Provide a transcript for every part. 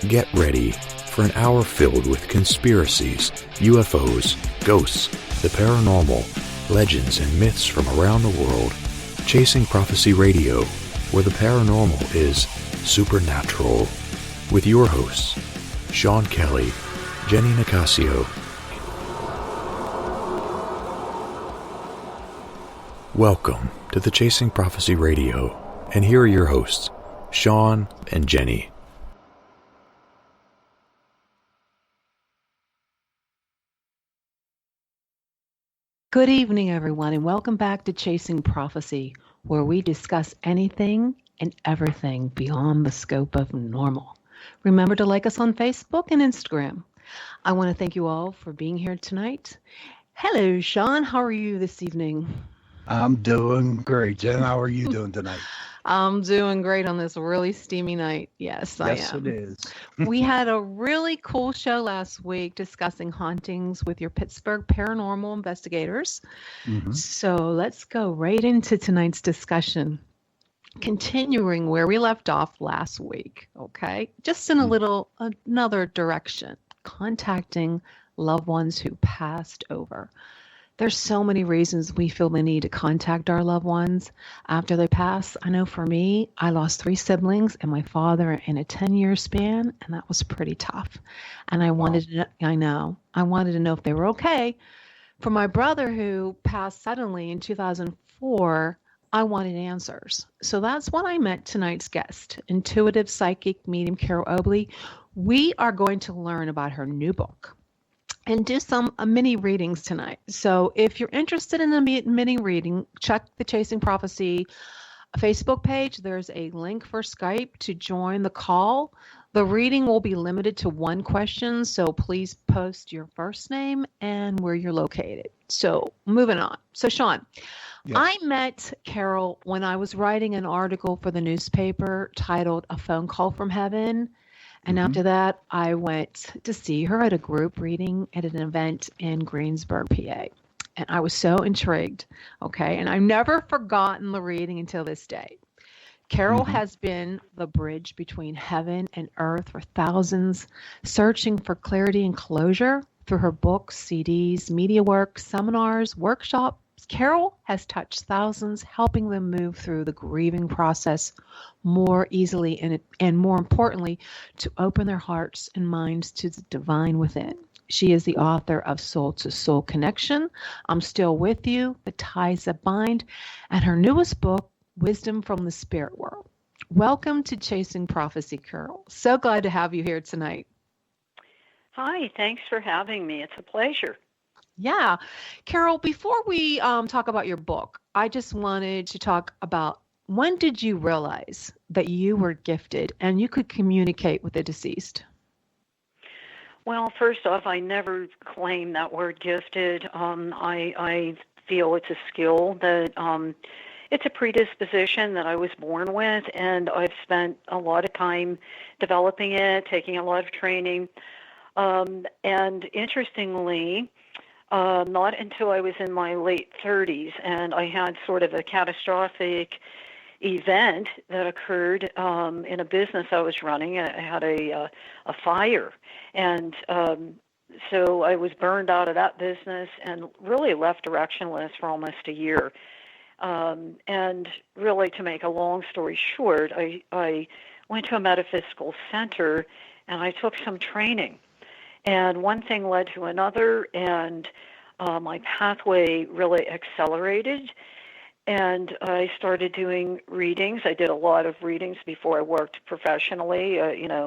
Get ready for an hour filled with conspiracies, UFOs, ghosts, the paranormal, legends, and myths from around the world. Chasing Prophecy Radio, where the paranormal is supernatural. With your hosts, Sean Kelly, Jenny Nicasio. Welcome to the Chasing Prophecy Radio, and here are your hosts, Sean and Jenny. Good evening, everyone, and welcome back to Chasing Prophecy, where we discuss anything and everything beyond the scope of normal. Remember to like us on Facebook and Instagram. I want to thank you all for being here tonight. Hello, Sean. How are you this evening? I'm doing great. Jen, how are you doing tonight? I'm doing great on this really steamy night. Yes, I am. Yes, it is. We had a really cool show last week discussing hauntings with your Pittsburgh paranormal investigators. Mm-hmm. So let's go right into tonight's discussion. Continuing where we left off last week, okay? Just in another direction, contacting loved ones who passed over. There's so many reasons we feel the need to contact our loved ones after they pass. I know for me, I lost 3 siblings and my father in a 10-year span, and that was pretty tough. And I wanted to know if they were okay. For my brother who passed suddenly in 2004, I wanted answers. So that's when I met tonight's guest, intuitive psychic medium Carol Obley. We are going to learn about her new book and do some mini readings tonight. So if you're interested in a mini reading, check the Chasing Prophecy Facebook page. There's a link for Skype to join the call. The reading will be limited to 1 question, so please post your first name and where you're located. So moving on. So Sean, yes. I met Carol when I was writing an article for the newspaper titled A Phone Call from Heaven. And after that, I went to see her at a group reading at an event in Greensburg, PA. And I was so intrigued, okay? And I've never forgotten the reading until this day. Carol has been the bridge between heaven and earth for thousands, searching for clarity and closure through her books, CDs, media work, seminars, workshops. Carol has touched thousands, helping them move through the grieving process more easily and more importantly, to open their hearts and minds to the divine within. She is the author of Soul to Soul Connection, I'm Still With You, The Ties That Bind, and her newest book, Wisdom from the Spirit World. Welcome to Chasing Prophecy, Carol. So glad to have you here tonight. Hi, thanks for having me. It's a pleasure. Yeah. Carol, before we talk about your book, I just wanted to talk about when did you realize that you were gifted and you could communicate with the deceased? Well, first off, I never claim that word gifted. I feel it's a skill that it's a predisposition that I was born with, and I've spent a lot of time developing it, taking a lot of training. And interestingly, not until I was in my late 30s, and I had sort of a catastrophic event that occurred in a business I was running. I had a fire, and so I was burned out of that business and really left directionless for almost a year. And really, to make a long story short, I went to a metaphysical center, and I took some training. And one thing led to another, and my pathway really accelerated. And I started doing readings. I did a lot of readings before I worked professionally, earning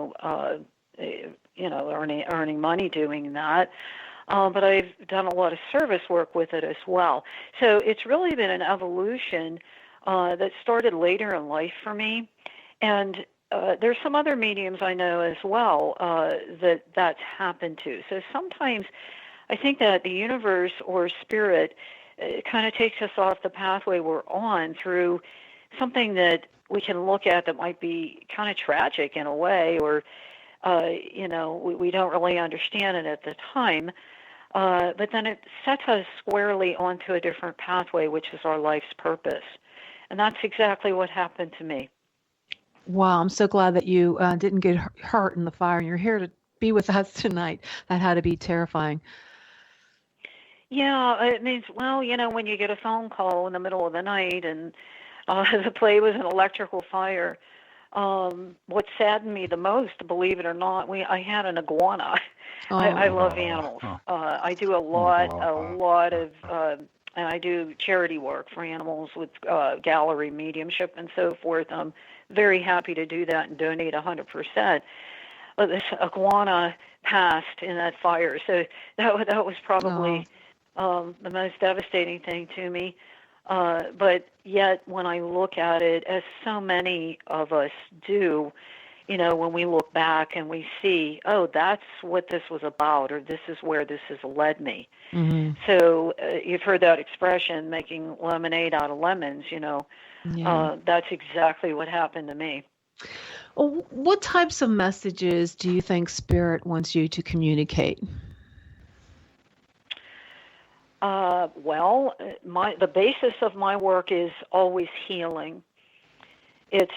money doing that. But I've done a lot of service work with it as well. So it's really been an evolution that started later in life for me. And there's some other mediums I know as well that's happened to. So sometimes I think that the universe or spirit kind of takes us off the pathway we're on through something that we can look at that might be kind of tragic in a way, or we don't really understand it at the time. But then it sets us squarely onto a different pathway, which is our life's purpose. And that's exactly what happened to me. Wow, I'm so glad that you didn't get hurt in the fire and you're here to be with us tonight. That had to be terrifying. Yeah, it means, well, when you get a phone call in the middle of the night and the play was an electrical fire. What saddened me the most, believe it or not, I had an iguana. I Oh, love animals. Oh, I do a lot of, and I do charity work for animals with gallery mediumship and so forth. I'm very happy to do that and donate 100%. But this iguana passed in that fire, so that was no. probably the most devastating thing to me. But yet, when I look at it, as so many of us do, when we look back and we see, oh, that's what this was about, or this is where this has led me. Hmm. So you've heard that expression, making lemonade out of lemons, Yeah. that's exactly what happened to me. Well, what types of messages do you think Spirit wants you to communicate? Well, the basis of my work is always healing. It's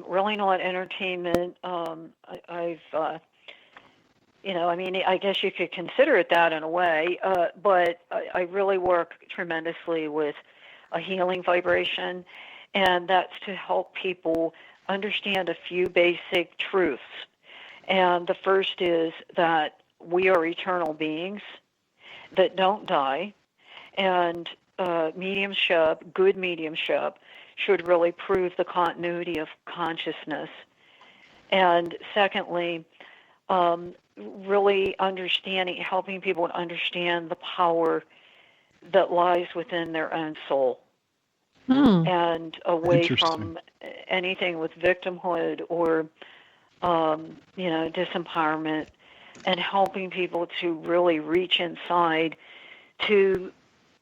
really not entertainment. I guess you could consider it that in a way, but I really work tremendously with a healing vibration, and that's to help people understand a few basic truths. And the first is that we are eternal beings that don't die, and mediumship, good mediumship, should really prove the continuity of consciousness. And secondly, really helping people to understand the power that lies within their own soul, Hmm. and away from anything with victimhood or, disempowerment, and helping people to really reach inside to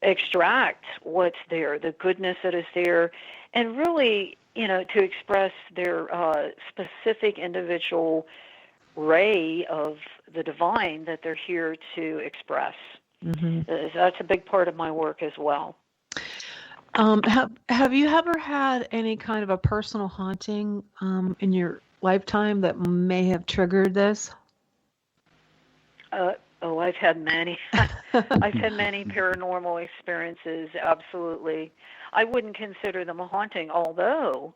extract what's there, the goodness that is there, and really, to express their specific individual ray of the divine that they're here to express. Hmm. That's a big part of my work as well. Have you ever had any kind of a personal haunting in your lifetime that may have triggered this? I've had many. I've had many paranormal experiences. Absolutely, I wouldn't consider them a haunting. Although,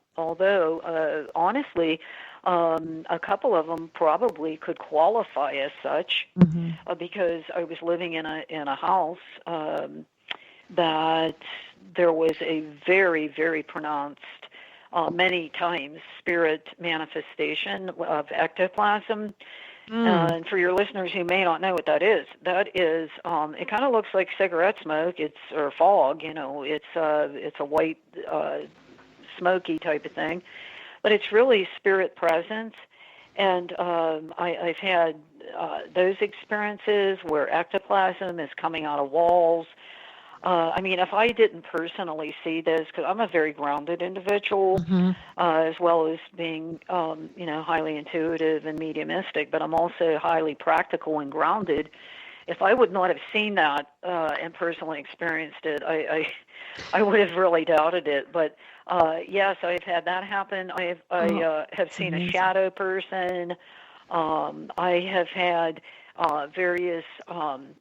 honestly, a couple of them probably could qualify as such, Hmm. because I was living in a house that there was a very, very pronounced, many times, spirit manifestation of ectoplasm. Mm. And for your listeners who may not know what that is, it kind of looks like cigarette smoke. Or fog. It's a white, smoky type of thing, but it's really spirit presence. And I've had those experiences where ectoplasm is coming out of walls. If I didn't personally see this, because I'm a very grounded individual, Hmm. as well as being, highly intuitive and mediumistic, but I'm also highly practical and grounded. If I would not have seen that and personally experienced it, I would have really doubted it. But yes, I've had that happen. I have seen a shadow person. I have had various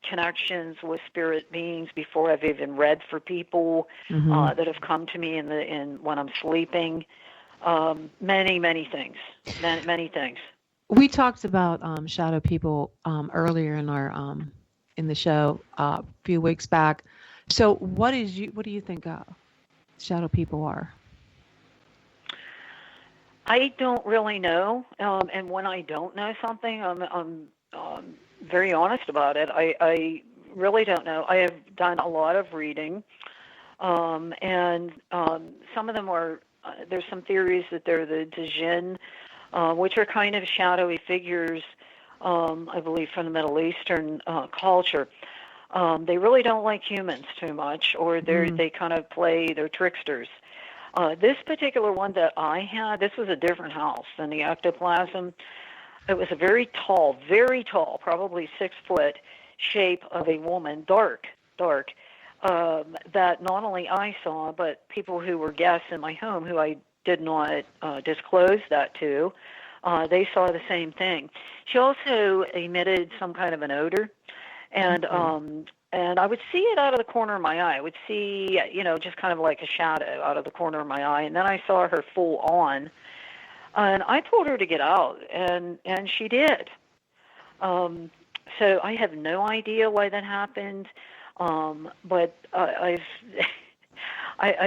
connections with spirit beings before I've even read for people, Hmm. that have come to me when I'm sleeping. Many things, many things. We talked about shadow people earlier in the show a few weeks back. So, what do you think shadow people are? I don't really know, and when I don't know something, I'm very honest about it. I really don't know. I have done a lot of reading, and some of them are. There's some theories that they're the Djinn, which are kind of shadowy figures, I believe, from the Middle Eastern culture. They really don't like humans too much, or they kind of they're tricksters. This particular one that I had, this was a different house than the ectoplasm. It was a very tall, probably 6 foot shape of a woman, dark, that not only I saw, but people who were guests in my home who I did not disclose that to, they saw the same thing. She also emitted some kind of an odor, and I would see it out of the corner of my eye. I would see, just kind of like a shadow out of the corner of my eye, and then I saw her full on, and I told her to get out, and she did. So I have no idea why that happened, but I've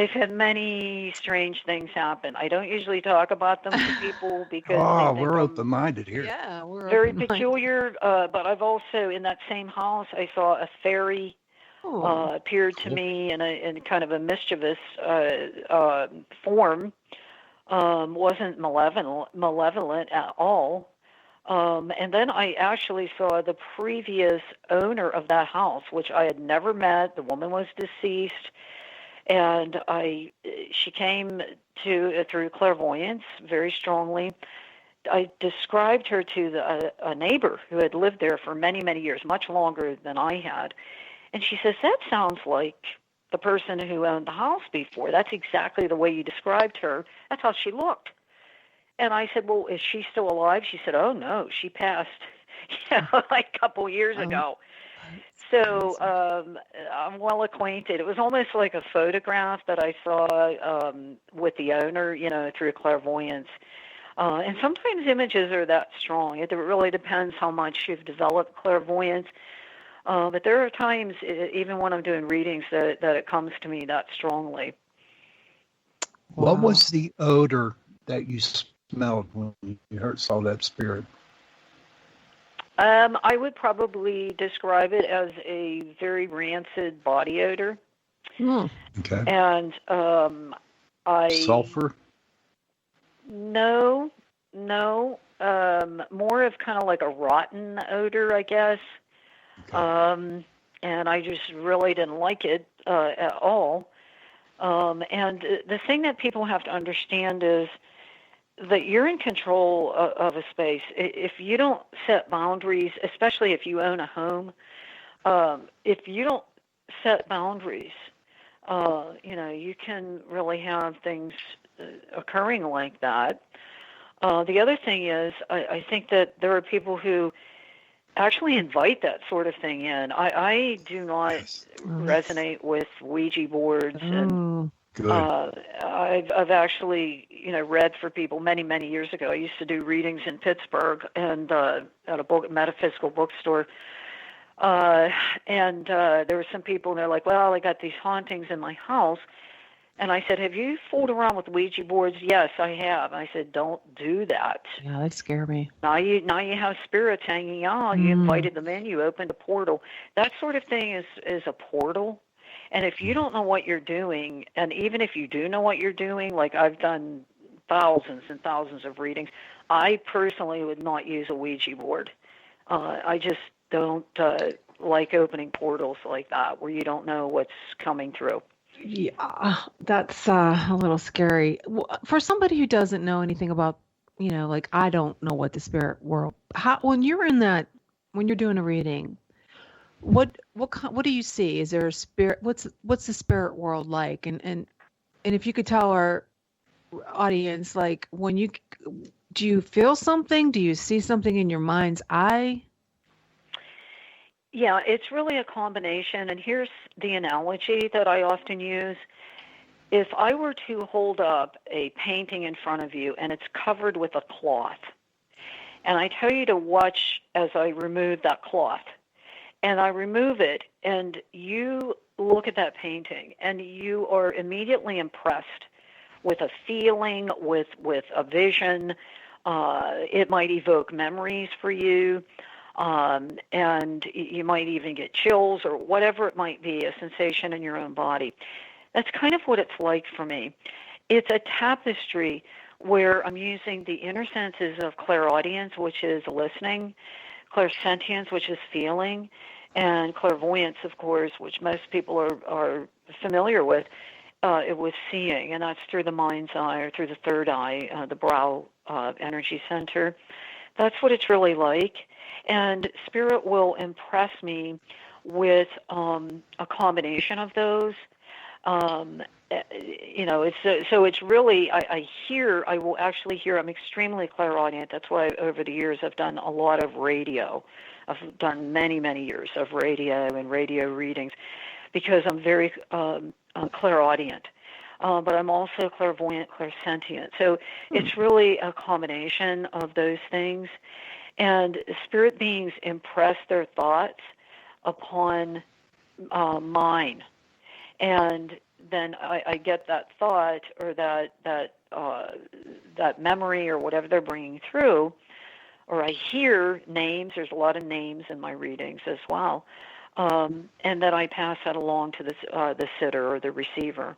had many strange things happen. I don't usually talk about them to people because they think we're I'm open-minded here. Yeah, we're very open-minded. peculiar. But I've also, in that same house, I saw a fairy appeared to me in kind of a mischievous form. Wasn't malevolent at all. And then I actually saw the previous owner of that house, which I had never met. The woman was deceased, and she came through clairvoyance very strongly. I described her to a neighbor who had lived there for many, many years, much longer than I had. And she says, that sounds like the person who owned the house before. That's exactly the way you described her. That's how she looked. And I said, well, is she still alive? She said, oh, no, she passed like a couple years ago. So I'm well acquainted. It was almost like a photograph that I saw with the owner, through clairvoyance. And sometimes images are that strong. It really depends how much you've developed clairvoyance. But there are times, even when I'm doing readings, that it comes to me that strongly. What was the odor that you smelled when you saw that spirit? I would probably describe it as a very rancid body odor. Okay. And sulfur? No. More of kind of like a rotten odor, I guess. Okay. And I just really didn't like it at all. And the thing that people have to understand is that you're in control of a space. If you don't set boundaries, especially if you own a home, if you don't set boundaries, you can really have things occurring like that. The other thing is, I think that there are people who actually invite that sort of thing in. I do not resonate with Ouija boards, and I've actually read for people many, many years ago. I used to do readings in Pittsburgh and at a metaphysical bookstore. And there were some people, and they're like, well, I got these hauntings in my house. And I said, have you fooled around with Ouija boards? Yes, I have. I said, don't do that. Yeah, that scare me. Now you have spirits hanging out. You invited them in. You opened a portal. That sort of thing is a portal. And if you don't know what you're doing, and even if you do know what you're doing, like I've done thousands and thousands of readings, I personally would not use a Ouija board. I just don't like opening portals like that where you don't know what's coming through. Yeah, that's a little scary. For somebody who doesn't know anything about, like I don't know what the spirit world, when you're doing a reading, what do you see? Is there a spirit? What's the spirit world like? And if you could tell our audience, like do you feel something? Do you see something in your mind's eye? Yeah, it's really a combination, and here's the analogy that I often use. If I were to hold up a painting in front of you and it's covered with a cloth, and I tell you to watch as I remove that cloth, and I remove it, and you look at that painting, and you are immediately impressed with a feeling, with a vision. It might evoke memories for you. And you might even get chills or whatever it might be, a sensation in your own body. That's kind of what it's like for me. It's a tapestry where I'm using the inner senses of clairaudience, which is listening, clairsentience, which is feeling, and clairvoyance, of course, which most people are familiar with. It was seeing, and that's through the mind's eye or through the third eye, the brow energy center. That's what it's really like. And spirit will impress me with a combination of those. It's really, I will actually hear, I'm extremely clairaudient. That's why over the years I've done a lot of radio. I've done many, many years of radio and radio readings because I'm very clairaudient. But I'm also clairvoyant, clairsentient. So it's really a combination of those things. And spirit beings impress their thoughts upon mine. And then I get that thought or that memory or whatever they're bringing through, or I hear names. There's a lot of names in my readings as well, and then I pass that along to the sitter or the receiver.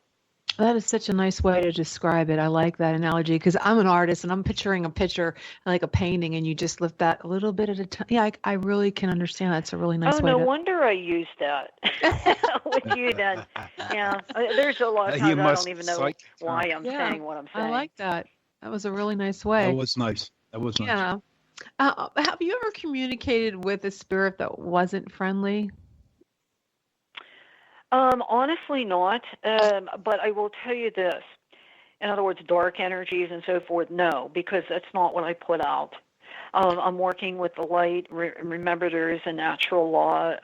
That is such a nice way to describe it. I like that analogy because I'm an artist and I'm picturing a picture like a painting, and you just lift that a little bit at a time. Yeah, I really can understand that. It's a really nice way. Oh, no wonder I used that with you then. Yeah, there's a lot of times I don't even know why I'm saying what I'm saying. I like that. That was a really nice way. That was nice. Yeah. Have you ever communicated with a spirit that wasn't friendly? Honestly not, but I will tell you this. In other words, dark energies and so forth, no, because that's not what I put out. I'm working with the light. Remember, there is a natural law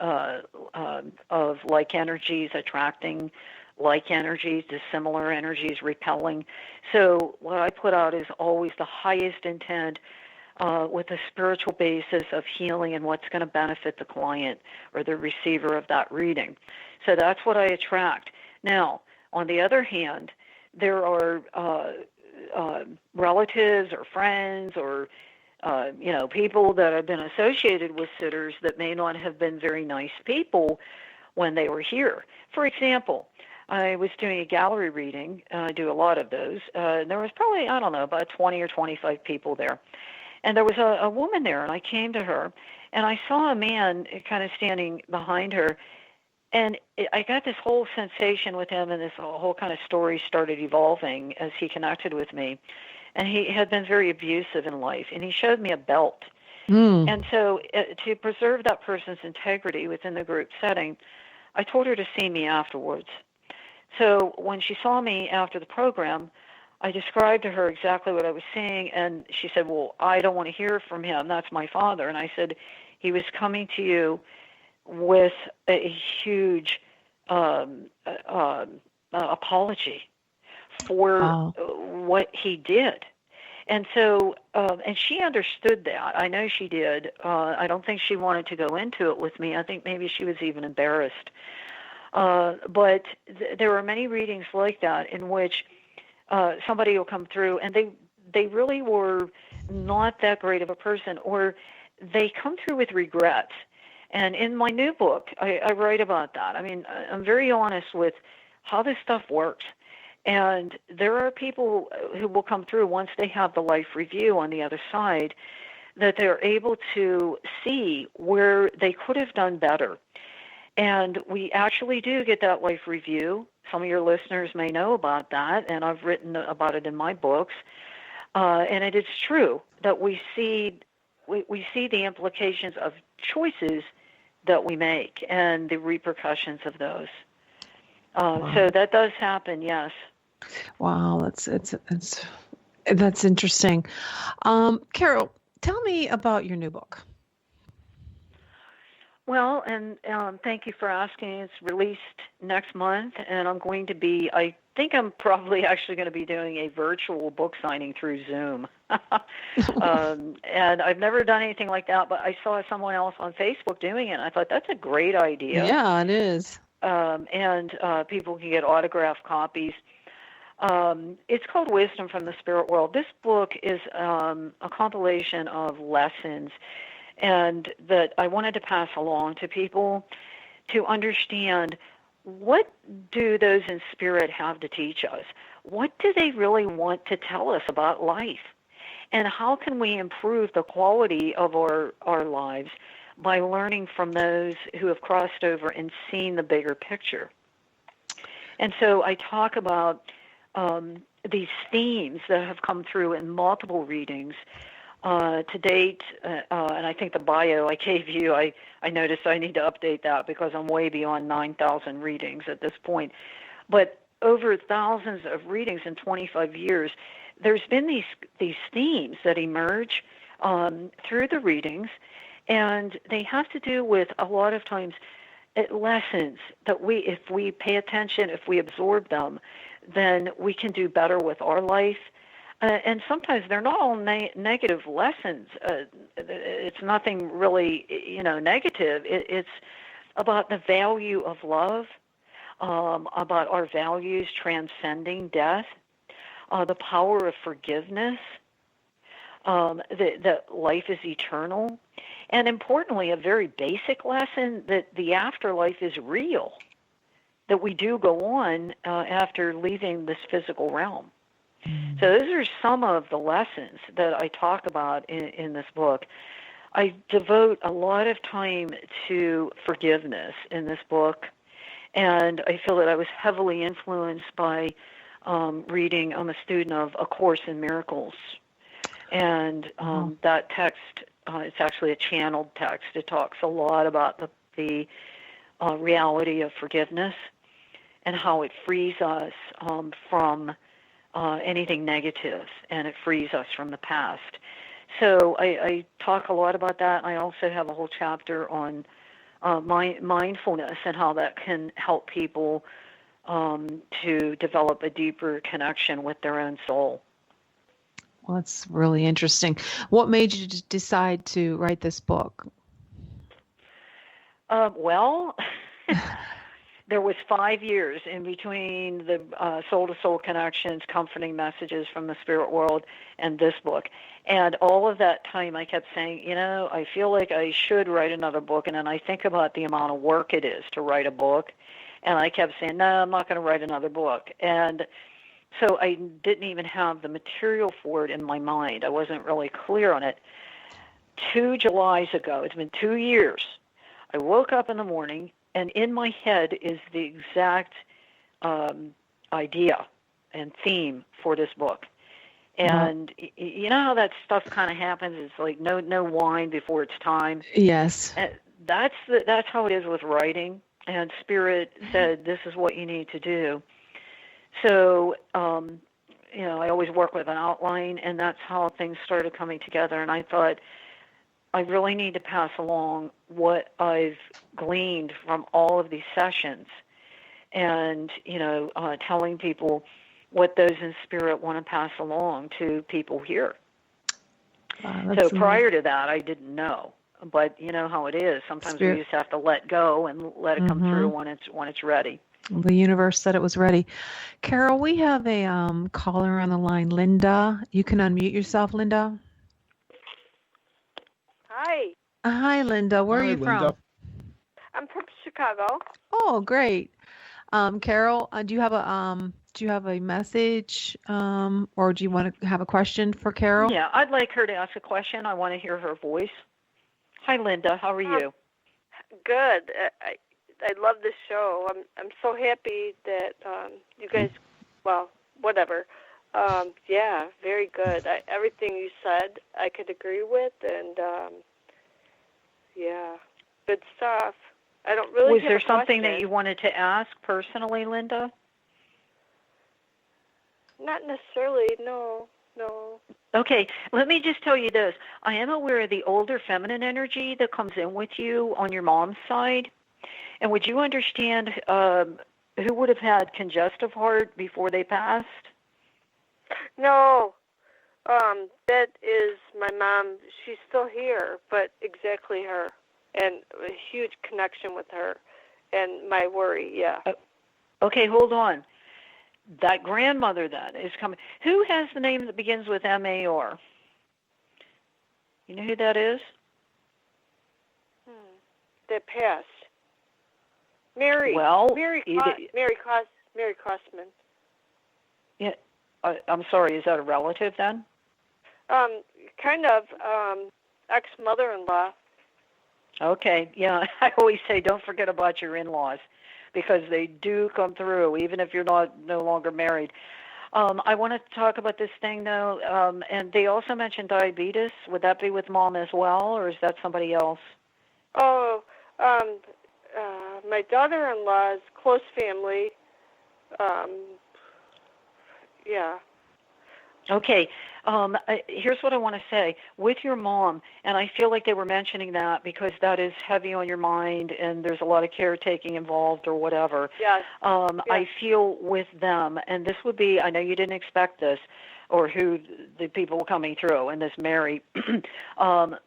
of like energies attracting like energies, dissimilar energies repelling. So what I put out is always the highest intent with a spiritual basis of healing and what's going to benefit the client or the receiver of that reading. So that's what I attract. Now, on the other hand, there are relatives or friends or people that have been associated with sitters that may not have been very nice people when they were here. For example, I was doing a gallery reading. I do a lot of those. There was probably, about 20 or 25 people there. And there was a woman there, and I came to her, and I saw a man kind of standing behind her. And I got this whole sensation with him, and this whole kind of story started evolving as he connected with me. And he had been very abusive in life, and he showed me a belt. And so to preserve that person's integrity within the group setting, I told her to see me afterwards. So when she saw me after the program, I described to her exactly what I was seeing, and she said, well, I don't want to hear from him. That's my father. And I said, he was coming to you with a huge apology for what he did. And so, and she understood that. I know she did. I don't think she wanted to go into it with me. I think maybe she was even embarrassed. But there were many readings like that in which somebody will come through and they really were not that great of a person, or they come through with regrets. And in my new book, I write about that. I mean, I'm very honest with how this stuff works. And there are people who will come through once they have the life review on the other side, that they're able to see where they could have done better. And we actually do get that life review. Some of your listeners may know about that, and I've written about it in my books. And it is true that we see the implications of choices that we make and the repercussions of those. So that does happen, yes. Wow, that's interesting. Carol, tell me about your new book. Well, and thank you for asking. It's released next month, and I think I'm probably actually going to be doing a virtual book signing through Zoom. And I've never done anything like that, but I saw someone else on Facebook doing it, and I thought, that's a great idea. Yeah, it is. And people can get autographed copies. It's called Wisdom from the Spirit World. This book is a compilation of lessons and that I wanted to pass along to people to understand, what do those in spirit have to teach us? What do they really want to tell us about life? And how can we improve the quality of our lives by learning from those who have crossed over and seen the bigger picture? And so I talk about these themes that have come through in multiple readings to date, and I think the bio I gave you, I noticed I need to update that because I'm way beyond 9,000 readings at this point. But over thousands of readings in 25 years, there's been these themes that emerge through the readings, and they have to do with, a lot of times, lessons that if we pay attention, if we absorb them, then we can do better with our life. And sometimes they're not all negative lessons. It's nothing really, negative. It's about the value of love, about our values transcending death, the power of forgiveness, that life is eternal, and importantly, a very basic lesson that the afterlife is real, that we do go on after leaving this physical realm. So those are some of the lessons that I talk about in this book. I devote a lot of time to forgiveness in this book, and I feel that I was heavily influenced by reading. I'm a student of A Course in Miracles, and that text, it's actually a channeled text. It talks a lot about the reality of forgiveness and how it frees us from anything negative, and it frees us from the past. So I talk a lot about that, and I also have a whole chapter on mindfulness and how that can help people to develop a deeper connection with their own soul. Well, that's really interesting. What made you decide to write this book? Well, there was 5 years in between the soul-to-soul connections, comforting messages from the spirit world, and this book. And all of that time I kept saying, I feel like I should write another book. And then I think about the amount of work it is to write a book. And I kept saying, no, I'm not going to write another book. And so I didn't even have the material for it in my mind. I wasn't really clear on it. 2 Julys ago, it's been 2 years, I woke up in the morning, and in my head is the exact idea and theme for this book. And you know how that stuff kind of happens? It's like no wine before it's time. Yes. And that's how it is with writing. And Spirit said, this is what you need to do. So, I always work with an outline, and that's how things started coming together. And I thought, I really need to pass along what I've gleaned from all of these sessions, and telling people what those in spirit want to pass along to people here. So prior to that, I didn't know, but you know how it is. Sometimes we just have to let go and let it come through when it's ready. The universe said it was ready. Carol, we have a caller on the line, Linda. You can unmute yourself, Linda. Hi. Hi, Linda. Where are you Linda. from? I'm from Chicago. Oh, great. Carol, do you have a message, or do you want to have a question for Carol? Yeah, I'd like her to ask a question. I want to hear her voice. Hi, Linda. How are you? Good. I love this show. I'm so happy that you guys. Well, whatever. Yeah, very good. Everything you said, I could agree with, and yeah, good stuff. I don't really. Was there something that you wanted to ask personally, Linda? Not necessarily. No. Okay, let me just tell you this. I am aware of the older feminine energy that comes in with you on your mom's side. And would you understand who would have had congestive heart before they passed? No. That is my mom. She's still here, but exactly her. And a huge connection with her. And my worry, yeah. Okay, hold on. That grandmother then is coming. Who has the name that begins with M-A-R? You know who that is? That passed. Mary. Well, Mary Crossman. Yeah. I'm sorry. Is that a relative then? Kind of. Ex-mother-in-law. Okay. Yeah. I always say don't forget about your in-laws, because they do come through, even if you're no longer married. I want to talk about this thing, though, and they also mentioned diabetes. Would that be with Mom as well, or is that somebody else? Oh, my daughter-in-law's close family, Yeah. Okay. Here's what I want to say. With your mom, and I feel like they were mentioning that because that is heavy on your mind and there's a lot of caretaking involved or whatever. Yes. I feel with them, and this would be, I know you didn't expect this, or who the people coming through, and this Mary,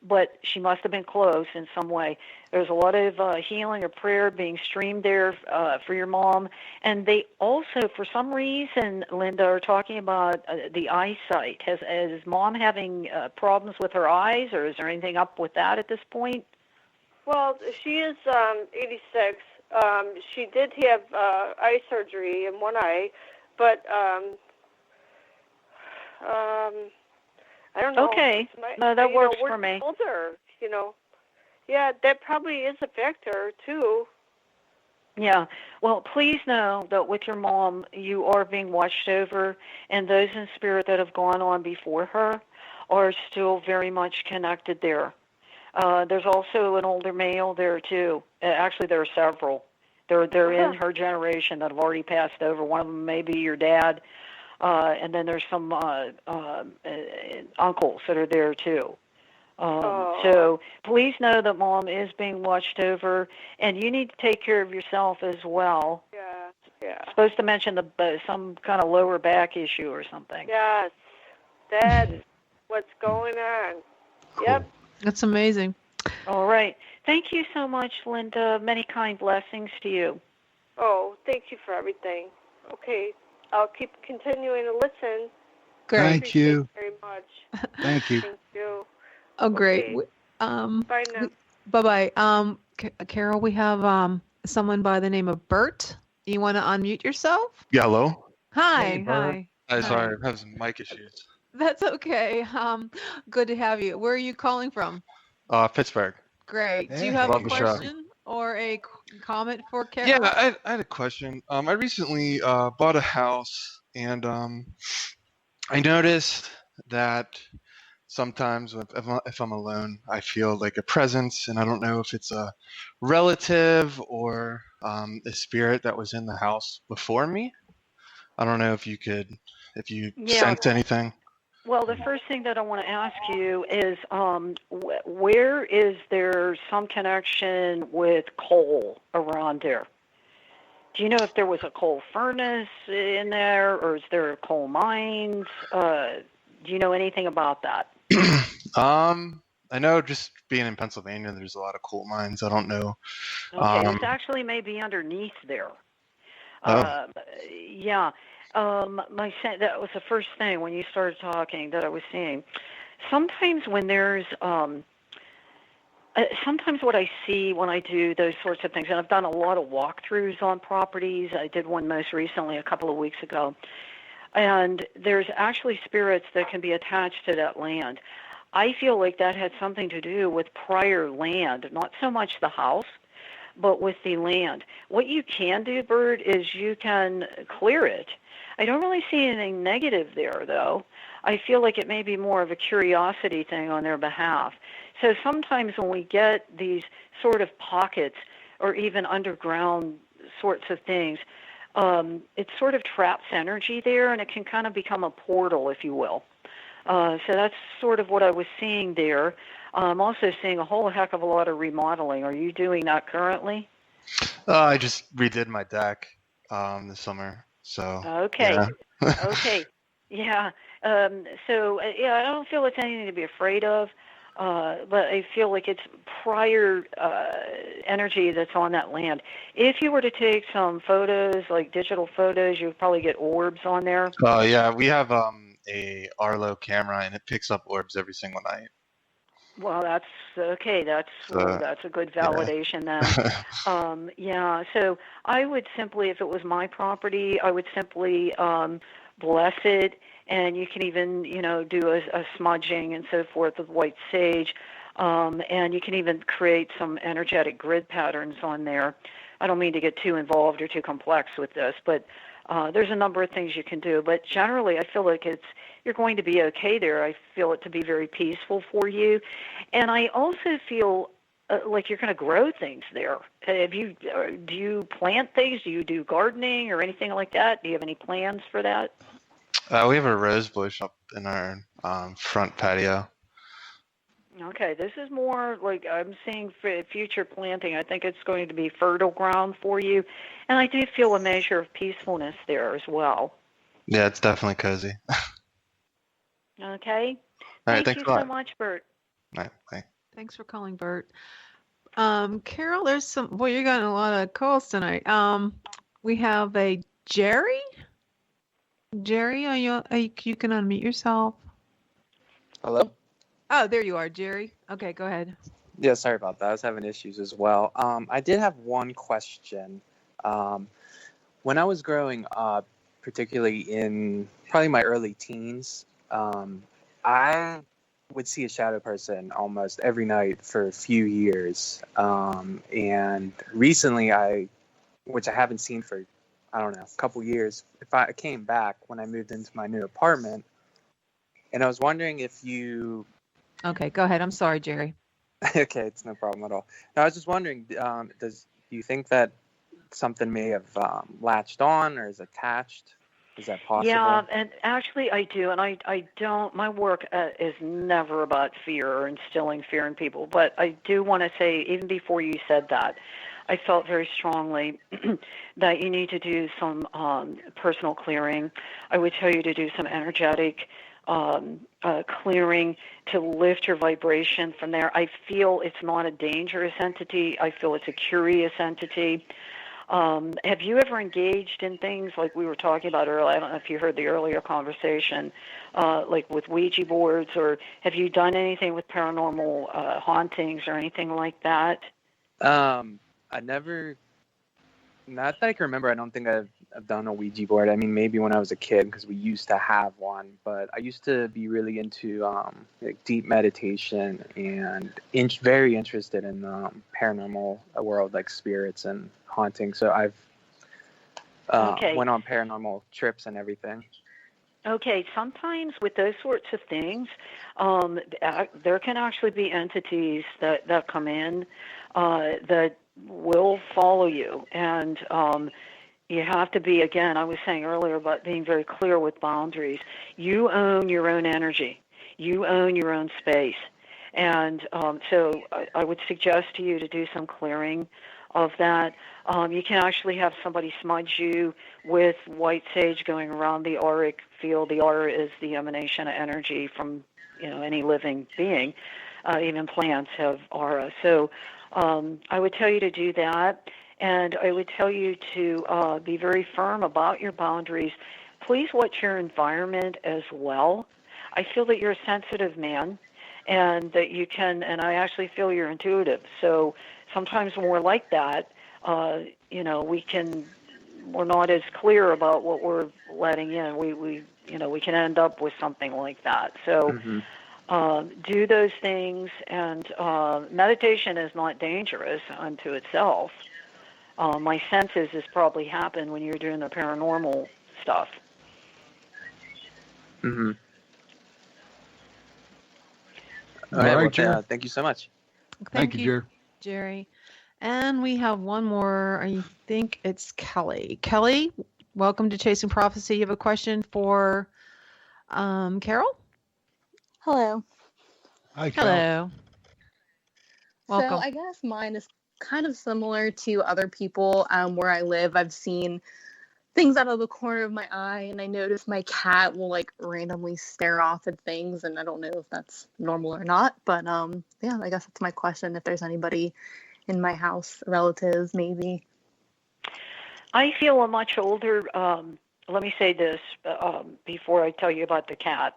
but she must have been close in some way. There's a lot of healing or prayer being streamed there for your mom, and they also, for some reason, Linda, are talking about the eyesight. Is Mom having problems with her eyes, or is there anything up with that at this point? Well, she is 86. She did have eye surgery in one eye, but I don't know. Okay, no, that works for me. Older, Yeah, that probably is a factor too. Yeah. Well, please know that with your mom, you are being watched over, and those in spirit that have gone on before her are still very much connected there. There's also an older male there too. Actually, there are several. They're in her generation that have already passed over. One of them may be your dad, and then there's some uncles that are there too. So please know that Mom is being watched over, and you need to take care of yourself as well. Yeah. Supposed to mention some kind of lower back issue or something. Yes, that's what's going on. Cool. Yep. That's amazing. All right. Thank you so much, Linda. Many kind blessings to you. Oh, thank you for everything. Okay, I'll keep continuing to listen. Great. Thank you. Appreciate it very much. Thank you. Thank you. Oh, great. Okay. Bye now. Bye-bye. Carol, we have someone by the name of Bert. You want to unmute yourself? Yeah, hello? Hi. Hey, Bert. Hi. Sorry, I'm having some mic issues. That's okay. Good to have you. Where are you calling from? Pittsburgh. Great. Do Hey. you have Love a the show. question or a comment for Carol? Yeah, I had a question. I recently bought a house, and I noticed that sometimes if I'm alone, I feel like a presence, and I don't know if it's a relative or a spirit that was in the house before me. I don't know if you sense anything. Well, the first thing that I want to ask you is where is there some connection with coal around there? Do you know if there was a coal furnace in there, or is there coal mines? Do you know anything about that? I know just being in Pennsylvania, there's a lot of coal mines. I don't know. Okay, this actually may be underneath there. Yeah. That was the first thing when you started talking that I was seeing. Sometimes when there's, sometimes what I see when I do those sorts of things, and I've done a lot of walkthroughs on properties. I did one most recently a couple of weeks ago. And there's actually spirits that can be attached to that land. I feel like that had something to do with prior land, not so much the house, but with the land. What you can do, Bert, is you can clear it. I don't really see anything negative there, though. I feel like it may be more of a curiosity thing on their behalf. So sometimes when we get these sort of pockets or even underground sorts of things, it sort of traps energy there, and it can kind of become a portal, if you will. So that's sort of what I was seeing there. I'm also seeing a whole heck of a lot of remodeling. Are you doing that currently? I just redid my deck this summer. So okay, yeah. Okay, yeah. So I don't feel it's anything to be afraid of, but I feel like it's prior energy that's on that land. If you were to take some photos, like digital photos, you would probably get orbs on there. Yeah, we have a Arlo camera, and it picks up orbs every single night. Well, that's okay. That's a good validation then. Yeah. So I would simply, if it was my property, I would simply bless it, and you can even, do a smudging and so forth with white sage, and you can even create some energetic grid patterns on there. I don't mean to get too involved or too complex with this, but there's a number of things you can do. But generally, I feel like you're going to be okay there. I feel it to be very peaceful for you. And I also feel like you're going to grow things there. Do you plant things? Do you do gardening or anything like that? Do you have any plans for that? We have a rose bush up in our front patio. Okay, this is more like I'm seeing for future planting. I think it's going to be fertile ground for you, and I do feel a measure of peacefulness there as well. Yeah, it's definitely cozy. Okay. All right, Thank thanks you a lot. so much, Bert. All right, bye. Thanks for calling, Bert. Carol, there's some. Boy, you're getting a lot of calls tonight. We have a Jerry. Jerry, you can unmute yourself. Hello? Oh, there you are, Jerry. Okay, go ahead. Yeah, sorry about that. I was having issues as well. I did have one question. When I was growing up, particularly in probably my early teens, I would see a shadow person almost every night for a few years. And recently, which I haven't seen for, I don't know, a couple years, I came back when I moved into my new apartment. And I was wondering if you... Okay, go ahead. I'm sorry, Jerry. Okay, it's no problem at all. Now, I was just wondering, do you think that something may have latched on or is attached? Is that possible? Yeah, and actually I do, and I don't, my work is never about fear or instilling fear in people, but I do want to say, even before you said that, I felt very strongly that you need to do some personal clearing. I would tell you to do some energetic clearing to lift your vibration from there. I feel it's not a dangerous entity. I feel it's a curious entity. Have you ever engaged in things like we were talking about earlier? I don't know if you heard the earlier conversation, like with Ouija boards, or have you done anything with paranormal hauntings or anything like that? I never, not that I can remember, I don't think I've done a Ouija board. I mean, maybe when I was a kid, because we used to have one, but I used to be really into like deep meditation and very interested in the paranormal world, like spirits and haunting. So I've went on paranormal trips and everything. Okay, sometimes with those sorts of things, there can actually be entities that come in that will follow you. And you have to be, again, I was saying earlier about being very clear with boundaries. You own your own energy. You own your own space. And so I would suggest to you to do some clearing of that. You can actually have somebody smudge you with white sage going around the auric field. The aura is the emanation of energy from any living being. Even plants have aura. So I would tell you to do that. And I would tell you to be very firm about your boundaries. Please watch your environment as well. I feel that you're a sensitive man and that you can, and I actually feel you're intuitive. So sometimes when we're like that, we're not as clear about what we're letting in. We can end up with something like that. So do those things, and meditation is not dangerous unto itself. My sense is this probably happened when you're doing the paranormal stuff. Mm-hmm. All right, Jerry. Thank you so much. Thank you, Jerry. Jerry. And we have one more. I think it's Kelly. Kelly, welcome to Chasing Prophecy. You have a question for Carol? Hello. Hi, Carol. Hello. Welcome. So I guess mine is kind of similar to other people where I live. I've seen things out of the corner of my eye, and I notice my cat will like randomly stare off at things, and I don't know if that's normal or not. But yeah, I guess that's my question. If there's anybody in my house, relatives, maybe. I feel a much older. Let me say this before I tell you about the cat.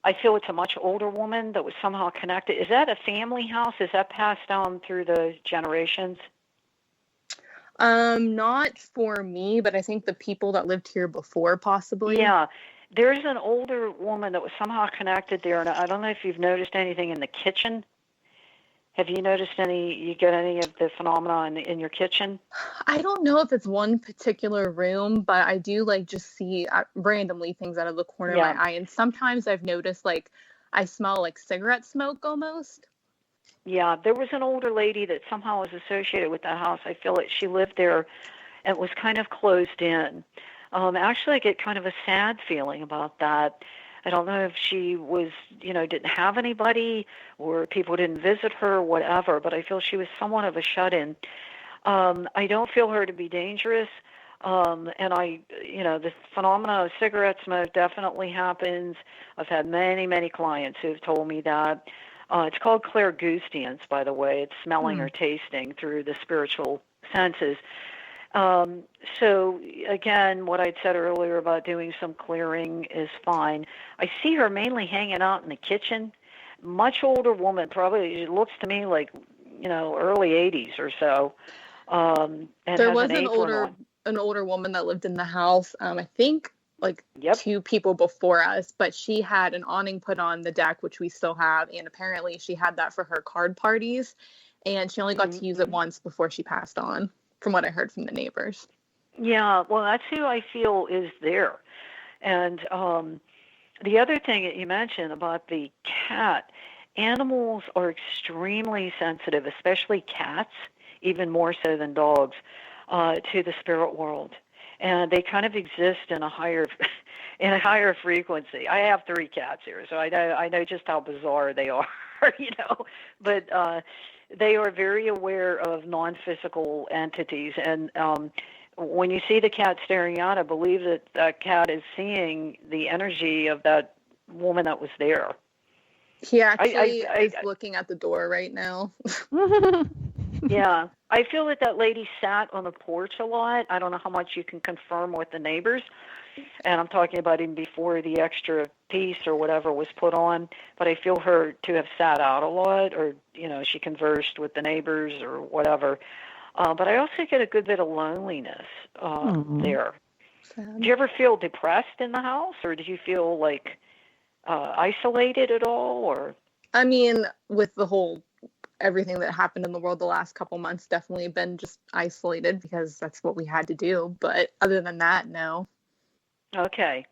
I feel it's a much older woman that was somehow connected. Is that a family house? Is that passed down through the generations? Not for me, but I think the people that lived here before, possibly. Yeah. There's an older woman that was somehow connected there, and I don't know if you've noticed anything in the kitchen. Have you noticed you get any of the phenomena in your kitchen? I don't know if it's one particular room, but I do just see randomly things out of the corner of my eye. And sometimes I've noticed I smell like cigarette smoke almost. Yeah, there was an older lady that somehow was associated with that house. I feel like she lived there and was kind of closed in. Actually, I get kind of a sad feeling about that. I don't know if she was, didn't have anybody or people didn't visit her or whatever, but I feel she was somewhat of a shut-in. I don't feel her to be dangerous. And the phenomena of cigarette smoke definitely happens. I've had many, many clients who've told me that. It's called clairgoustience, by the way. It's smelling or tasting through the spiritual senses. So again, what I'd said earlier about doing some clearing is fine. I see her mainly hanging out in the kitchen. Much older woman, probably, it looks to me like, early 80s or so. And there has was an apron on. an older woman that lived in the house. I think like Yep. 2 people before us, but she had an awning put on the deck, which we still have, and apparently she had that for her card parties, and she only got to use it once before she passed on, from what I heard from the neighbors. Yeah, well, that's who I feel is there. And the other thing that you mentioned about the cat, animals are extremely sensitive, especially cats, even more so than dogs, to the spirit world. And they kind of exist in a higher frequency. I have 3 cats here, so I know just how bizarre they are, But they are very aware of non-physical entities. And when you see the cat staring out, I believe that that cat is seeing the energy of that woman that was there. He actually is looking at the door right now. Yeah. I feel that lady sat on the porch a lot. I don't know how much you can confirm with the neighbors. And I'm talking about even before the extra piece or whatever was put on. But I feel her to have sat out a lot, or, she conversed with the neighbors or whatever. But I also get a good bit of loneliness there. Sad. Did you ever feel depressed in the house, or did you feel like isolated at all? Or I mean, with the whole everything that happened in the world the last couple months, definitely been just isolated because that's what we had to do. But other than that, no. Okay.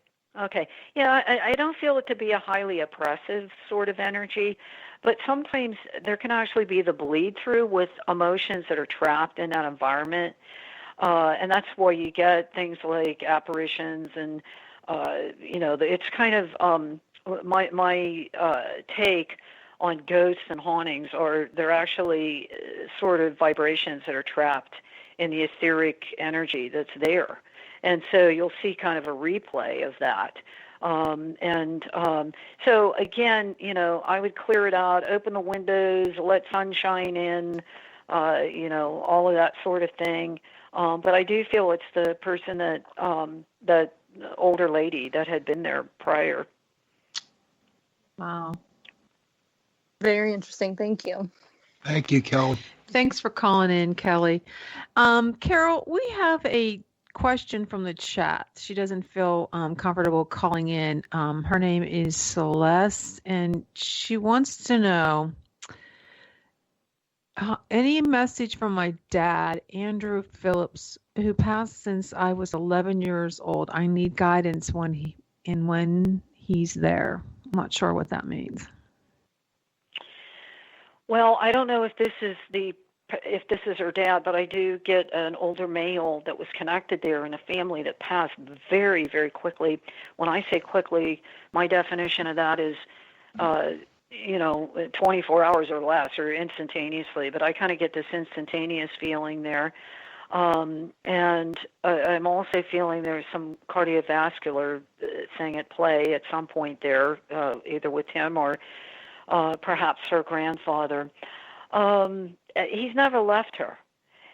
Yeah, I don't feel it to be a highly oppressive sort of energy, but sometimes there can actually be the bleed through with emotions that are trapped in that environment. And that's why you get things like apparitions and, it's kind of my take on ghosts and hauntings, or they're actually sort of vibrations that are trapped in the etheric energy that's there. And so you'll see kind of a replay of that. So again, I would clear it out, open the windows, let sunshine in, all of that sort of thing. But I do feel it's the person that older lady that had been there prior. Wow. Very interesting. Thank you. Thank you, Kelly. Thanks for calling in, Kelly. Carol, we have a question from the chat. She doesn't feel comfortable calling in. Her name is Celeste, and she wants to know any message from my dad, Andrew Phillips, who passed since I was 11 years old. I need guidance when he's there. I'm not sure what that means. Well, I don't know if this is her dad, but I do get an older male that was connected there in a family that passed very, very quickly. When I say quickly, my definition of that is, 24 hours or less, or instantaneously. But I kind of get this instantaneous feeling there. And I'm also feeling there's some cardiovascular thing at play at some point there, either with him or perhaps her grandfather. He's never left her.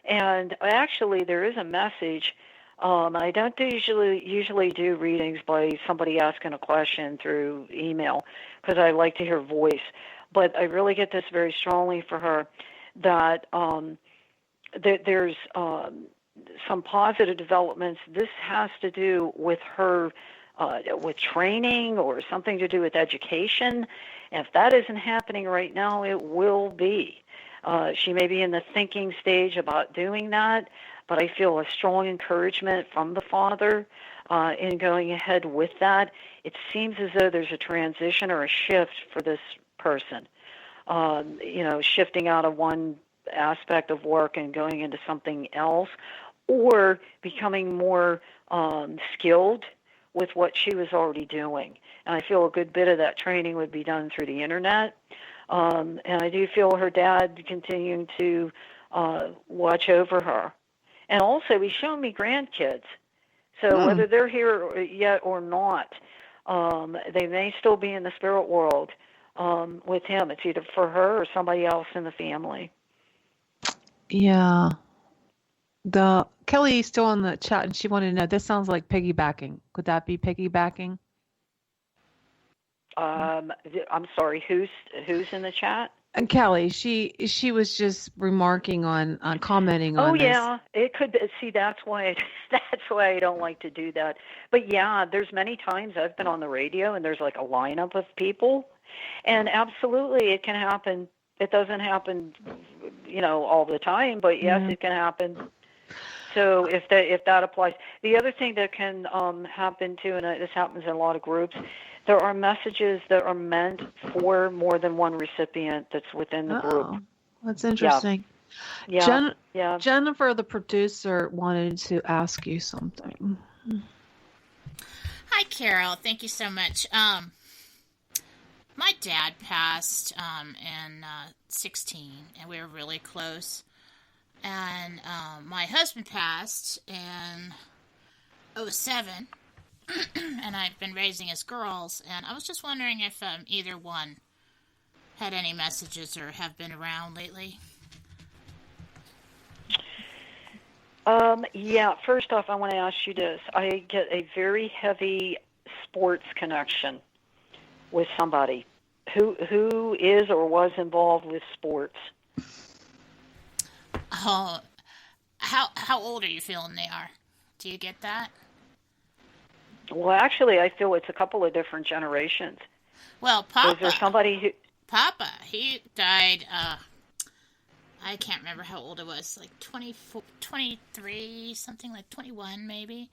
And actually, there is a message. I don't usually do readings by somebody asking a question through email because I like to hear voice. But I really get this very strongly for her that there's some positive developments. This has to do with her, with training or something to do with education. And if that isn't happening right now, it will be. She may be in the thinking stage about doing that, but I feel a strong encouragement from the father in going ahead with that. It seems as though there's a transition or a shift for this person. shifting out of one aspect of work and going into something else, or becoming more skilled with what she was already doing. And I feel a good bit of that training would be done through the internet. And I do feel her dad continuing to watch over her. And also, he's shown me grandkids. So whether they're here yet or not, they may still be in the spirit world with him. It's either for her or somebody else in the family. Yeah. Kelly's still on the chat, and she wanted to know, this sounds like piggybacking. Could that be piggybacking? I'm sorry, who's in the chat? And Kelly, she was just remarking on commenting on Oh this. yeah, it could be. See, that's why I don't like to do that. But yeah, there's many times I've been on the radio and there's like a lineup of people, and absolutely it can happen. It doesn't happen, all the time, but yes, it can happen. So if that applies, the other thing that can happen too, and this happens in a lot of groups, there are messages that are meant for more than one recipient that's within the group. That's interesting. Yeah. Jennifer, the producer, wanted to ask you something. Hi, Carol. Thank you so much. My dad passed in 16, and we were really close. And my husband passed in 07. And I've been raising his girls, and I was just wondering if either one had any messages or have been around lately. First off, I want to ask you this. I get a very heavy sports connection with somebody who is or was involved with sports. Oh, how old are you feeling they are? Do you get that? Well, actually, I feel it's a couple of different generations. Well, Papa. Is there somebody who... Papa, he died, I can't remember how old it was, like 24, 23, something like 21 maybe.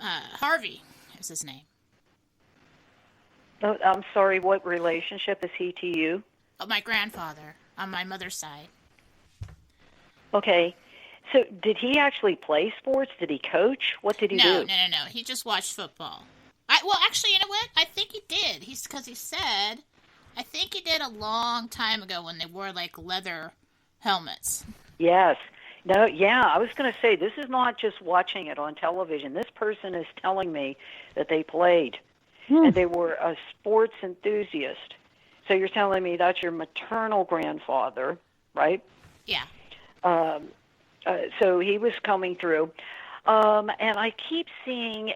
Harvey is his name. Oh, I'm sorry, what relationship is he to you? Oh, my grandfather, on my mother's side. Okay. So did he actually play sports? Did he coach? What did he do? No. He just watched football. Well, actually, you know what? I think he did. I think he did a long time ago when they wore, like, leather helmets. Yes. No, yeah, I was going to say, this is not just watching it on television. This person is telling me that they played, and they were a sports enthusiast. So you're telling me that's your maternal grandfather, right? Yeah. So he was coming through. And I keep seeing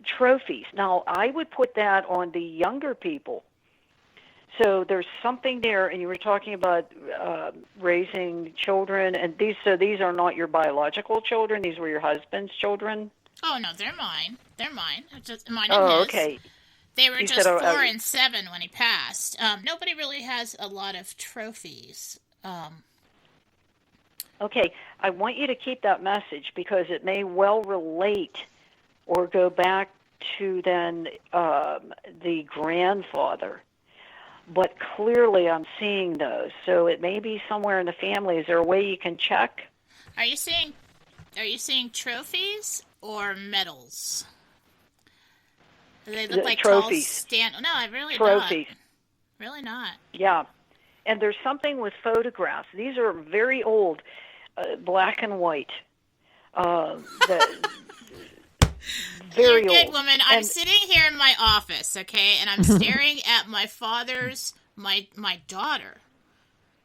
trophies. Now, I would put that on the younger people. So there's something there, and you were talking about raising children, and these are not your biological children. These were your husband's children. Oh, no, they're mine. They're mine. Just mine and his. Okay. They were just 4 and 7 when he passed. Nobody really has a lot of trophies. Okay, I want you to keep that message because it may well relate or go back to then the grandfather. But clearly I'm seeing those. So it may be somewhere in the family. Is there a way you can check? Are you seeing trophies or medals? They look like trophies. No, I really trophies. Not. Really not. Yeah. And there's something with photographs. These are very old, black and white. Very You're good, old. woman. I'm sitting here in my office, okay, and I'm staring at my father's. My daughter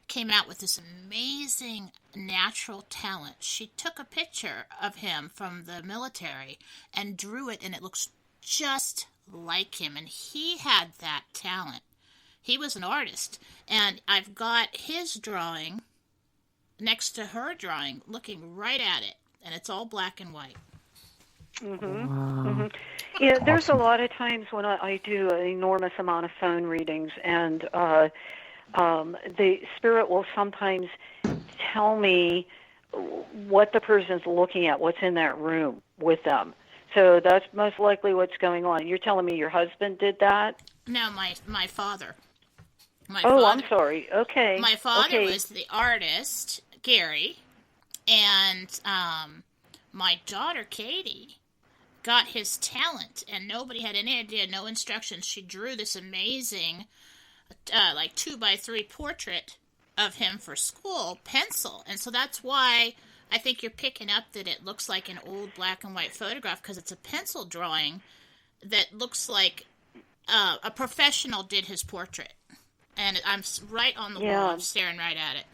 came out with this amazing natural talent. She took a picture of him from the military and drew it, and it looks just like him. And he had that talent. He was an artist, and I've got his drawing next to her drawing, looking right at it, and it's all black and white. Mm-hmm. Wow. Mm-hmm. Yeah, there's a lot of times when I do an enormous amount of phone readings, and the spirit will sometimes tell me what the person's looking at, what's in that room with them. So that's most likely what's going on. You're telling me your husband did that? No, my father. My Oh, father. I'm sorry. Okay. My father Okay. was the artist, Gary, and my daughter, Katie, got his talent, and nobody had any idea, no instructions. She drew this amazing, like 2x3 portrait of him for school, pencil. And so that's why I think you're picking up that it looks like an old black and white photograph, because it's a pencil drawing that looks like a professional did his portrait. And I'm right on the wall. I'm staring right at it.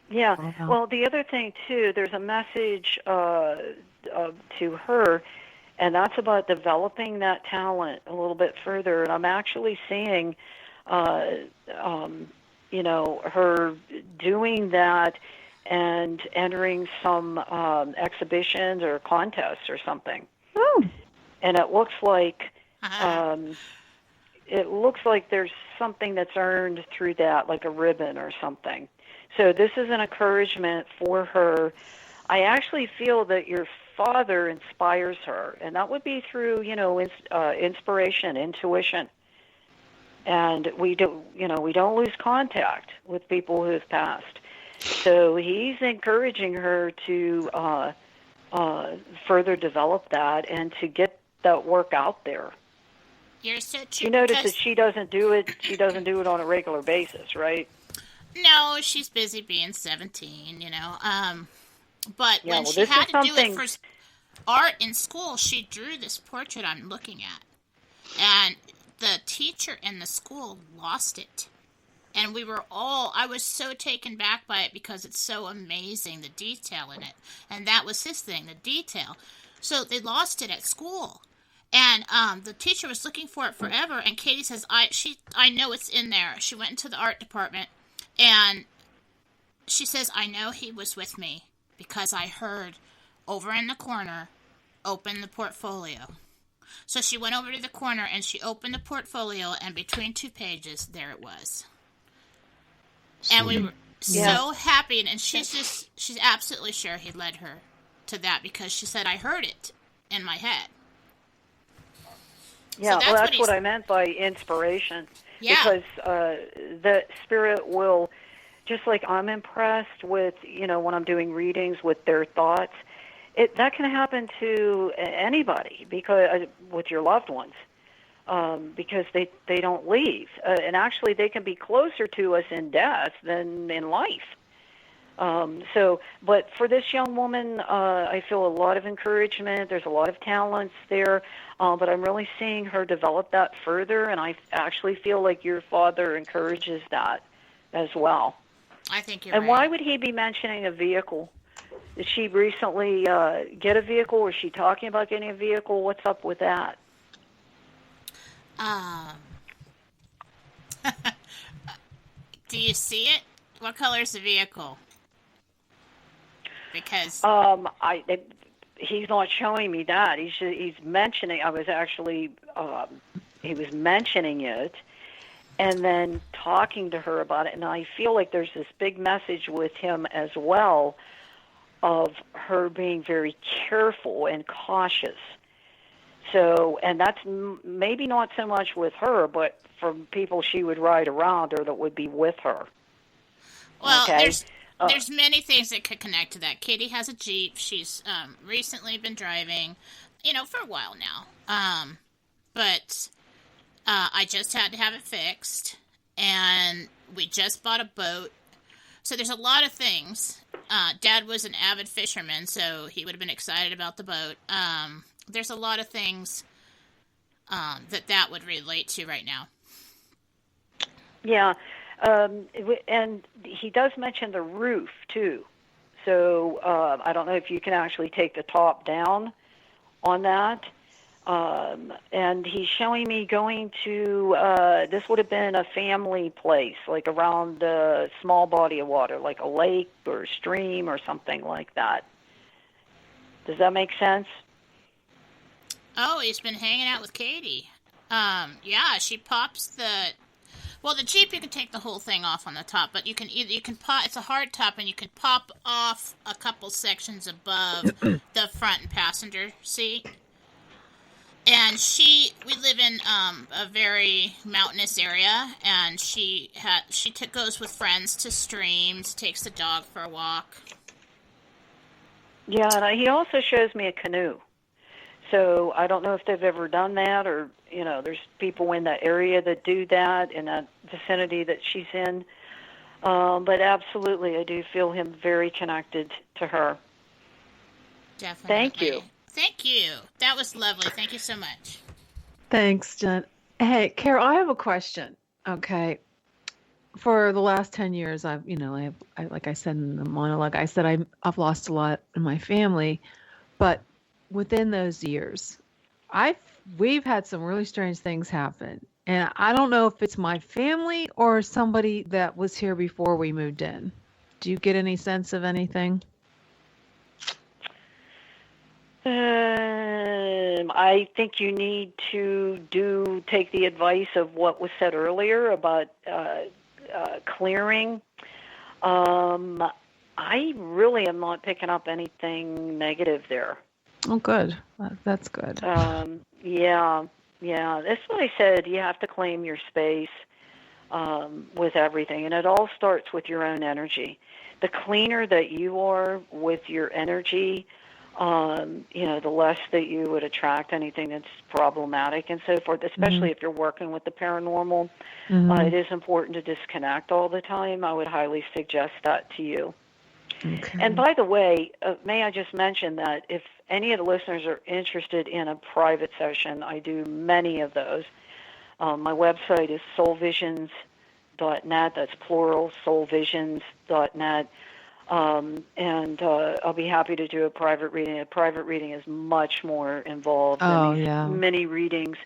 Yeah. Wow. Well, the other thing, too, there's a message to her, and that's about developing that talent a little bit further. And I'm actually seeing, her doing that and entering some exhibitions or contests or something. Oh. And it looks like there's something that's earned through that, like a ribbon or something. So this is an encouragement for her. I actually feel that your father inspires her, and that would be through, inspiration, intuition. And we don't lose contact with people who have passed. So he's encouraging her to further develop that and to get that work out there. You're so true. You notice that she doesn't do it. She doesn't do it on a regular basis, right? No, she's busy being 17, But when she this had is to do something- it for art in school, she drew this portrait I'm looking at. And the teacher in the school lost it. And I was so taken back by it because it's so amazing, the detail in it. And that was his thing, the detail. So they lost it at school. And the teacher was looking for it forever. And Katie says, I know it's in there. She went into the art department. And she says, I know he was with me because I heard over in the corner, open the portfolio. So she went over to the corner and she opened the portfolio, and between 2 pages, there it was. Sweet. And we were so happy. And she's absolutely sure he led her to that because she said, I heard it in my head. Yeah, So that's what I meant by inspiration. Yeah. Because the spirit will, just like I'm impressed with, when I'm doing readings with their thoughts, that can happen to anybody because with your loved ones, because they don't leave. And actually, they can be closer to us in death than in life. But for this young woman, I feel a lot of encouragement. There's a lot of talents there, but I'm really seeing her develop that further, and I actually feel like your father encourages that as well. I think you're And right. why would he be mentioning a vehicle? Did she recently get a vehicle? Was she talking about getting a vehicle? What's up with that? Do you see it? What color is the vehicle? Because He's not showing me that. He's mentioning. I was actually he was mentioning it, and then talking to her about it. And I feel like there's this big message with him as well of her being very careful and cautious. So, and that's maybe not so much with her, but from people she would ride around or that would be with her. Well, okay? There's many things that could connect to that. Katie has a Jeep. She's recently been driving, for a while now. But I just had to have it fixed, and we just bought a boat. So there's a lot of things. Dad was an avid fisherman, so he would have been excited about the boat. There's a lot of things that would relate to right now. Yeah. And he does mention the roof, too. So I don't know if you can actually take the top down on that. And he's showing me going to, this would have been a family place, like around a small body of water, like a lake or a stream or something like that. Does that make sense? Oh, he's been hanging out with Katie. Yeah, she pops the Jeep, you can take the whole thing off on the top, but you can pop, it's a hard top, and you can pop off a couple sections above the front and passenger seat. And we live in a very mountainous area, and she goes with friends to streams, takes the dog for a walk. Yeah, and he also shows me a canoe. So I don't know if they've ever done that, or there's people in that area that do that in that vicinity that she's in. But absolutely, I do feel him very connected to her. Definitely. Thank you. Thank you. That was lovely. Thank you so much. Thanks, Jen. Hey, Carol, I have a question. Okay. For the last 10 years, I like I said in the monologue, I said I've lost a lot in my family, but within those years, we've had some really strange things happen. And I don't know if it's my family or somebody that was here before we moved in. Do you get any sense of anything? I think you need to take the advice of what was said earlier about clearing. I really am not picking up anything negative there. Oh, good. That's good. Yeah. That's what I said. You have to claim your space with everything, and it all starts with your own energy. The cleaner that you are with your energy, the less that you would attract anything that's problematic and so forth, especially if you're working with the paranormal. It is important to disconnect all the time. I would highly suggest that to you. Okay. And by the way, may I just mention that if any of the listeners are interested in a private session, I do many of those. My website is soulvisions.net. That's plural, soulvisions.net. And I'll be happy to do a private reading. A private reading is much more involved than these mini readings.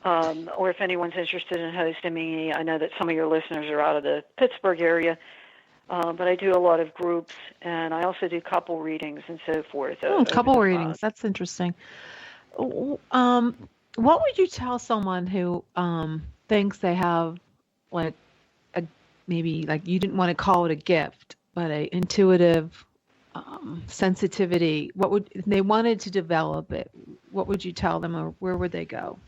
Or if anyone's interested in hosting me, I know that some of your listeners are out of the Pittsburgh area, but I do a lot of groups, and I also do couple readings and so forth. Couple readings. That's interesting. What would you tell someone who thinks they have maybe you didn't want to call it a gift, but a intuitive sensitivity? If they wanted to develop it, what would you tell them, or where would they go?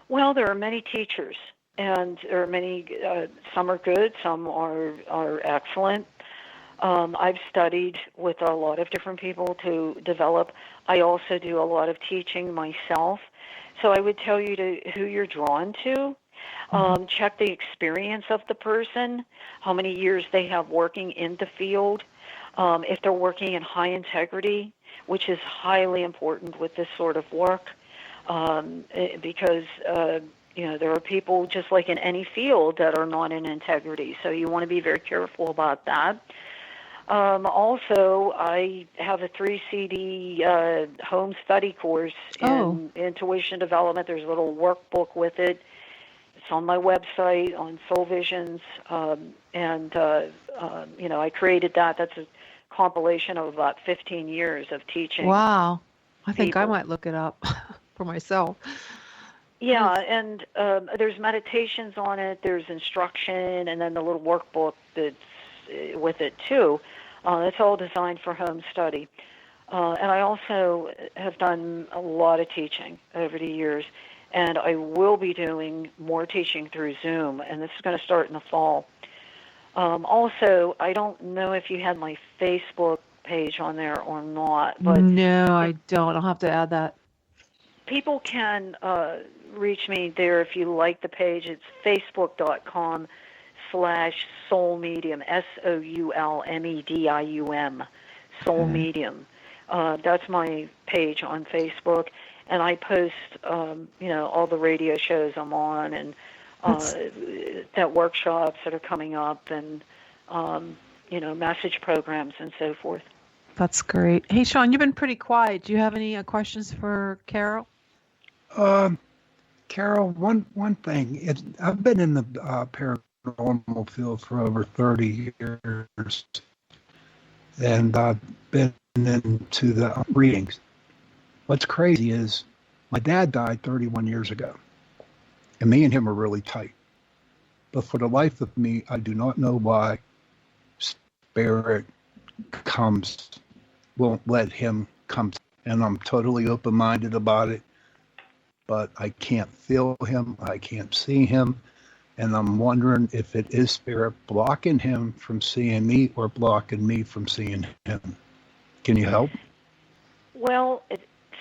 Well, there are many teachers, and there are many. Some are good, some are excellent. I've studied with a lot of different people to develop. I also do a lot of teaching myself. So I would tell you who you're drawn to. Check the experience of the person, how many years they have working in the field, if they're working in high integrity, which is highly important with this sort of work, because there are people, just like in any field, that are not in integrity. So you want to be very careful about that. Also, I have a 3 CD home study course in intuition development. There's a little workbook with it. It's on my website, on Soul Visions, and I created that. That's a compilation of about 15 years of teaching. Wow. I think I might look it up for myself. Yeah, and there's meditations on it, there's instruction, and then the little workbook that's with it, too. It's all designed for home study. And I also have done a lot of teaching over the years, and I will be doing more teaching through Zoom, and this is going to start in the fall. Also, I don't know if you had my Facebook page on there or not. But no, I don't. I'll have to add that. People can reach me there if you like the page. It's facebook.com/soulmedium, SOULMEDIUM, Soul Medium. That's my page on Facebook, and I post, all the radio shows I'm on, and that workshops that are coming up, and message programs and so forth. That's great. Hey, Sean, you've been pretty quiet. Do you have any questions for Carol? Carol, one thing. I've been in the paranormal field for over 30 years, and I've been into the readings. What's crazy is my dad died 31 years ago, and me and him are really tight. But for the life of me, I do not know why spirit won't let him come and I'm totally open-minded about it. But I can't feel him. I can't see him. And I'm wondering if it is spirit blocking him from seeing me or blocking me from seeing him. Can you help? Well,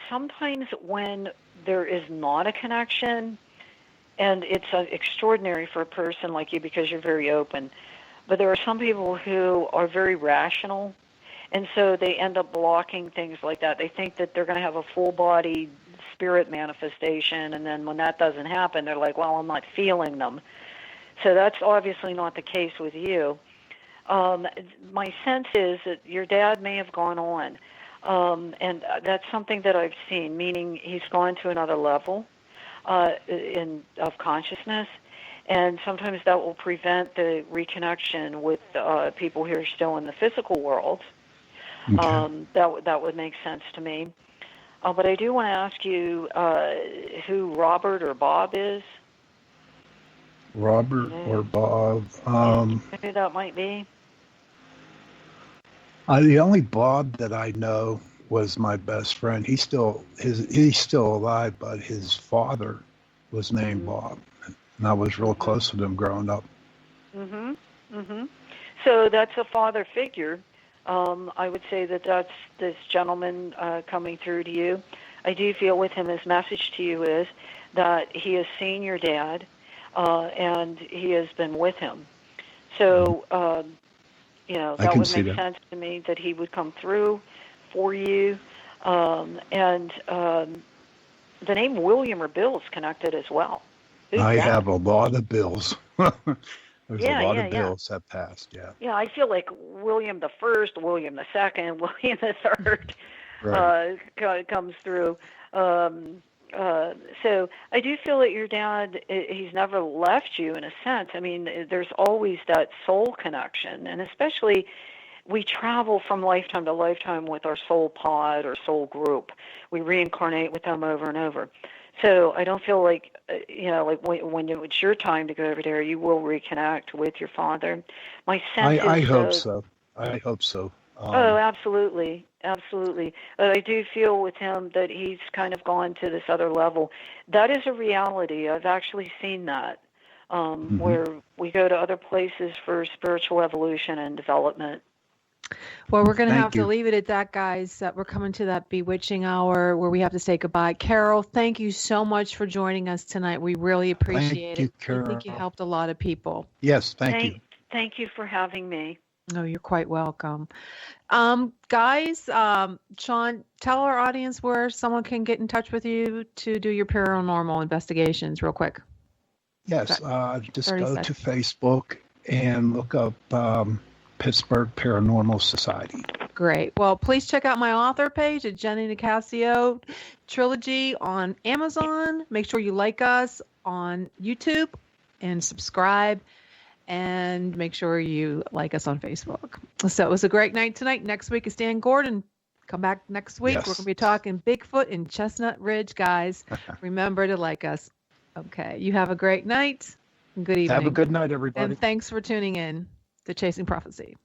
sometimes when there is not a connection, and it's extraordinary for a person like you because you're very open, but there are some people who are very rational, and so they end up blocking things like that. They think that they're going to have a full-body spirit manifestation, and then when that doesn't happen, they're like, well, I'm not feeling them. So that's obviously not the case with you. My sense is that your dad may have gone on, and that's something that I've seen, meaning he's gone to another level of consciousness, and sometimes that will prevent the reconnection with people who are still in the physical world. Okay. That would make sense to me. But I do want to ask you who Robert or Bob is. Robert or Bob. Maybe that might be. The only Bob that I know was my best friend. He's still alive, but his father was named Bob, and I was real close with him growing up. So that's a father figure. I would say that's this gentleman coming through to you. I do feel with him, his message to you is that he has seen your dad, and he has been with him. So, that would make sense to me that he would come through for you. And the name William or Bill is connected as well. I have a lot of bills. There's a lot of bills that passed, Yeah, I feel like William the First, William the Second, William the Third comes through. So I do feel that your dad, he's never left you in a sense. I mean, there's always that soul connection, and especially we travel from lifetime to lifetime with our soul pod or soul group. We reincarnate with them over and over. So I don't feel like, when it's your time to go over there, you will reconnect with your father. My sense is I hope so. I hope so. Absolutely. Absolutely. But I do feel with him that he's kind of gone to this other level. That is a reality. I've actually seen that, where we go to other places for spiritual evolution and development. Well, we're going to have to leave it at that, guys. We're coming to that bewitching hour where we have to say goodbye. Carol, thank you so much for joining us tonight. We really appreciate it. Carol. I think you helped a lot of people. Yes, thank you. Thank you for having me. No, you're quite welcome. Guys, Sean, tell our audience where someone can get in touch with you to do your paranormal investigations real quick. Yes, just go to Facebook and look up Pittsburgh Paranormal Society. Great. Well, please check out my author page at Jenny Nicasio Trilogy on Amazon. Make sure you like us on YouTube and subscribe. And make sure you like us on Facebook. So it was a great night tonight. Next week is Dan Gordon. Come back next week. Yes. We're going to be talking Bigfoot and Chestnut Ridge, guys. Remember to like us. Okay. You have a great night and good evening. Have a good night, everybody. And thanks for tuning in to Chasing Prophecy.